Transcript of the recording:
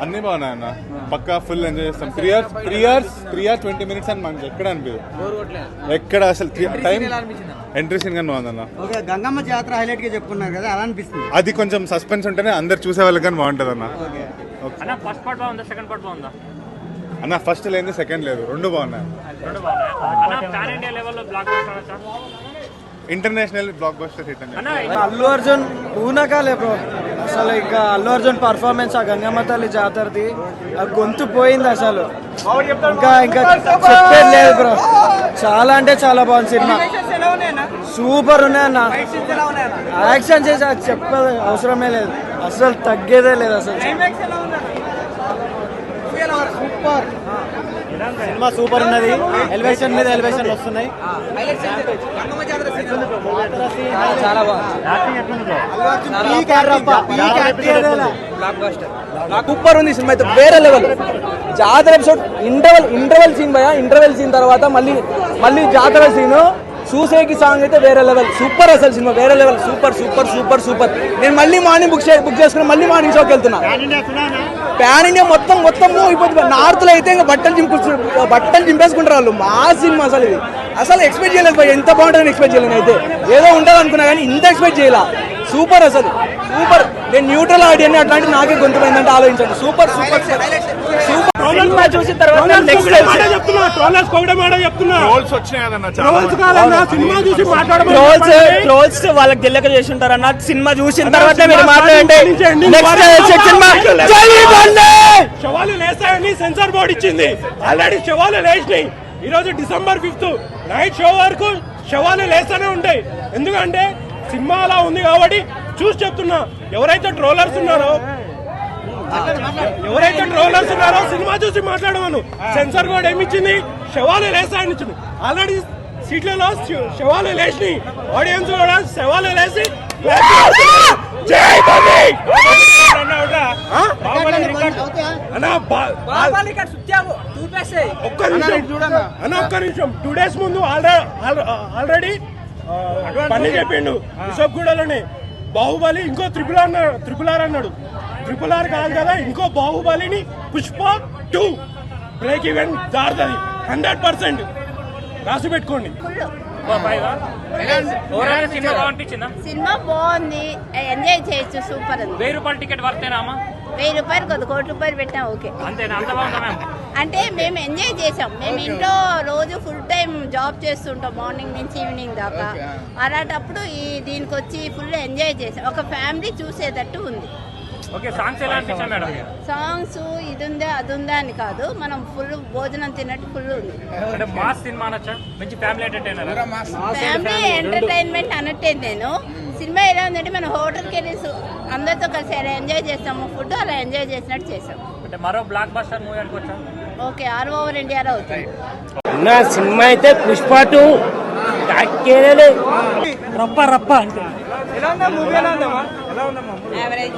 అన్ని బాగున్నాయి అన్న, పక్కా ఫుల్ ఎంజాయ్ చేస్తాం. 3 hours 20 minutes అని మనకి ఎక్కడ అనిపించదు, ఎక్కడ అసలు టైం. ఎంట్రీ సీన్ కానీ బాగుందన్న. గంగమ్మ జాతర హైలైట్ గా చెప్పుకున్నారు కదా, అలా అనిపిస్తుంది. అది కొంచెం సస్పెన్స్ ఉంటేనే అందరు చూసే వాళ్ళకి కానీ బాగుంటుంది అన్న. అన్న ఫస్ట్ లేదు, సెకండ్ లేదు, రెండు బాగున్నాయి. ఇంటర్నేషనల్ బ్లాక్ బస్టర్ హిట్ అని. అల్లు అర్జున్ పూనకాలే బ్రో, అసలు ఇంకా అల్లు అర్జున్ పర్ఫార్మెన్స్ ఆ గంగమ్మ తల్లి జాతరది ఆ గొంతు పోయింది అసలు. ఇంకా ఇంకా చెప్పేది లేదు బ్రో, చాలా అంటే చాలా బాగుంది సినిమా, సూపర్ ఉన్నాయన్న. యాక్షన్ చేసి అది చెప్పేది అవసరమే లేదు, అసలు తగ్గేదే లేదు అసలు. సూపర్ సినిమా, సూపర్ ఉన్నది. ఎలివేషన్ మీద ఎలివేషన్ వస్తున్నాయి, చాలా సూపర్ ఉంది సినిమా అయితే, వేరే లెవెల్. జాతర ఎపిసోడ్ ఇంటర్వెల్ సీన్ భయ, ఇంటర్వెల్ సీన్ తర్వాత మళ్ళీ జాతర సీన్, చూసేకి సాంగ్ అయితే వేరే లెవెల్. సూపర్ అసలు సినిమా, వేరే level. Super super super super. నేను మళ్ళీ మార్నింగ్ బుక్ చేసుకుని మళ్ళీ మార్నింగ్ షోకి వెళ్తున్నా. ప్యాన్ ఇండియా మొత్తం అయిపోతుంది. నార్త్ లో అయితే ఇంకా బట్టలు చింపేసుకుంటారు వాళ్ళు. మా సినిమా అసలు ఇది అసలు ఎక్స్పెక్ట్ చేయలేదు భయ, ఎంత బాగుంటుందని ఎక్స్పెక్ట్ చేయలేదు. అయితే ఏదో ఉంటుంది అనుకున్నా కానీ ఇంత ఎక్స్పెక్ట్ చేయాల. సూపర్ అసలు సూపర్. నేను న్యూట్రల్ ఆడియన్ అట్లాంటి నాకే గొంతు పోయిందంటే ఆలోచించండి. Super super super. చూసిన తర్వాత ట్రోల్స్ వాళ్ళకి తెలియక చేసి ఉంటారన్న. సినిమా చూసిన తర్వాత మీరు మాట్లాడండి. శవాలు లేస్తాయని సెన్సార్ బోర్డు ఇచ్చింది, ఆల్రెడీ శవాలు లేచినాయి. ఈ రోజు December 5th నైట్ షో వరకు శవాలు లేస్తూనే ఉంటాయి. ఎందుకంటే సినిమా అలా ఉంది కాబట్టి చూసి చెప్తున్నా. ఎవరైతే ట్రోలర్స్ ఉన్నారో సినిమా చూసి మాట్లాడమను. సెన్సార్ బోర్డు ఏమిచ్చింది, శవాలు లేస్తాయని ఇచ్చింది. ఆల్రెడీ సీట్లలో శవాలు లేచినాయి, ఆడియన్స్ కూడా శవాలు లేచి ఒక్క నిమిషం 2 days ముందు ఆల్రెడీ పని చెప్పిండు ఇసబ్గూడలోనే. బాహుబలి ఇంకో త్రిపుల్ ఆర్ అన్నాడు. ట్రిపుల్ ఆర్ కాదు కదా, ఇంకో బాహుబలిని పుష్ప 2 బ్రేక్ ఈవెన్ దారుతుంది 100%. రాసి పెట్టుకోండి. సినిమా బాగుంది, ఎంజాయ్ చేయొచ్చు, సూపర్ ఉంది. 1000 రూపాయల టికెట్ వర్తేనా? 1000 రూపాయలు కొద్ది కోటి రూపాయలు పెట్టాం. ఓకే అంటే మేము ఎంజాయ్ చేసాం. మేము ఇంట్లో రోజు ఫుల్ టైం జాబ్ చేస్తుంటాం, మార్నింగ్ నుంచి ఈవినింగ్ దాకా. అలాంటప్పుడు దీనికి వచ్చి ఫుల్ ఎంజాయ్ చేసాం. ఒక ఫ్యామిలీ చూసేటట్టు ఉంది. సాంగ్స్ ఇది ఉందా అది ఉందా అని కాదు, మనం ఫుల్ భోజనం తిన్నట్టు ఫుల్ ఉంది. ఫ్యామిలీ ఎంటర్టైన్మెంట్ అన్నట్టే. నేను సినిమా ఎలా ఉందంటే మనం హోటల్కి వెళ్ళి అందరితో కలిసి ఎలా ఎంజాయ్ చేస్తాము, ఫుడ్ అలా ఎంజాయ్ చేసినట్టు చేసాం. మరో బ్లాక్ బస్టర్ మూవీ అనుకోవచ్చా? ఓకే, ఆల్ ఓవర్ ఇండియాలో అవుతుంది. సినిమా అయితే పుష్ప 2 రప్ప అంటే యావరేజ్.